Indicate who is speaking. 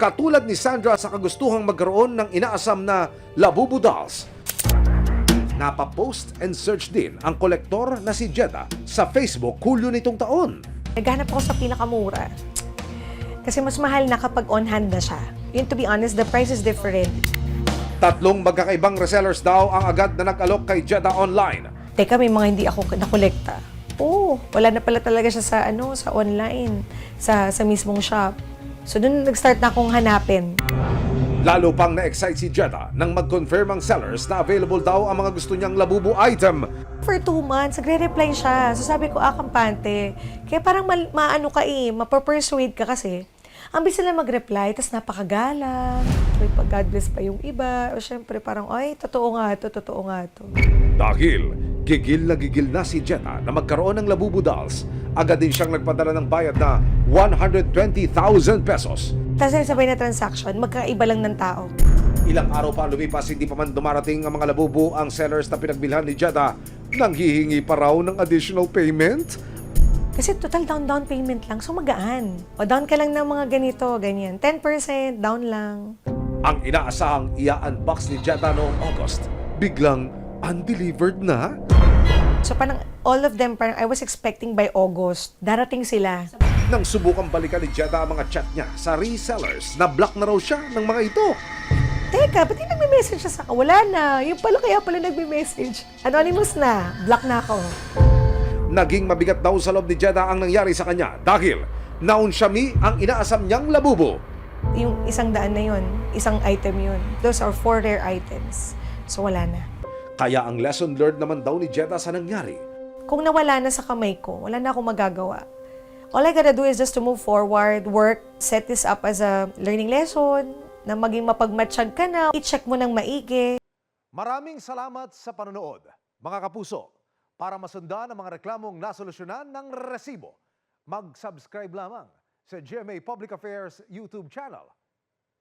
Speaker 1: Katulad ni Sandra sa kagustuhang magkaroon ng inaasam na Labubu dolls. Napapost and search din ang kolektor na si Jeda sa Facebook Hulyo nitong taon.
Speaker 2: Naghanap ako sa pinakamura. Kasi mas mahal na kapag on-hand na siya. Yun, to be honest, the price is different.
Speaker 1: 3 magkakaibang resellers daw ang agad na nag-alok kay Jeda online.
Speaker 2: Teka, may mga hindi ako nakolekta. Oh, wala na pala talaga siya sa sa online, sa mismong shop. So doon nag-start na akong hanapin.
Speaker 1: Lalo pang na-excite si Jeda nang mag-confirm ang sellers na available daw ang mga gusto niyang Labubu item.
Speaker 2: For 2 months, nagre-reply siya. So sabi ko, kampante. Kaya parang mapapersuade ka kasi. Ang bisa na mag-reply, tas napakagalang. May pag-God bless pa yung iba. O syempre parang, ay, totoo nga to.
Speaker 1: Dahil gigil na si Jeda na magkaroon ng Labubu dolls, agad din siyang nagpadala ng bayad na 120,000 pesos.
Speaker 2: Tapos sabay na transaction, magkaiba lang ng tao.
Speaker 1: Ilang araw pa lumipas, hindi pa man dumarating ang mga Labubu, ang sellers na pinagbilhan ni Jeda nang hihingi pa raw ng additional payment.
Speaker 2: Kasi total down payment lang, so magaan. O down ka lang ng mga ganito, ganyan. 10% down lang.
Speaker 1: Ang inaasahang ia-unbox ni Jeda noong August, biglang undelivered na.
Speaker 2: So parang all of them, parang I was expecting by August, darating sila.
Speaker 1: Nang subukang balikan ni Jeda ang mga chat niya sa resellers, na-block na raw siya ng mga ito.
Speaker 2: Teka, ba't yung nagme-message siya sa akin? Wala na. Yung pala kaya pala nagme-message. Anonymous na. Block na ako.
Speaker 1: Naging mabigat daw sa loob ni Jeda ang nangyari sa kanya dahil naunsyami ang inaasam niyang Labubu.
Speaker 2: Yung 100 na yun, isang item yun. Those are 4 rare items. So wala na.
Speaker 1: Kaya ang lesson learned naman daw ni Jeda sa nangyari.
Speaker 2: Kung nawala na sa kamay ko, wala na akong magagawa. All I gotta do is just to move forward, work, set this up as a learning lesson, na maging mapagmatsyag ka na, i-check mo ng maigi.
Speaker 1: Maraming salamat sa panonood, mga kapuso. Para masundan ang mga reklamong nasolusyonan ng resibo, mag-subscribe lamang sa GMA Public Affairs YouTube channel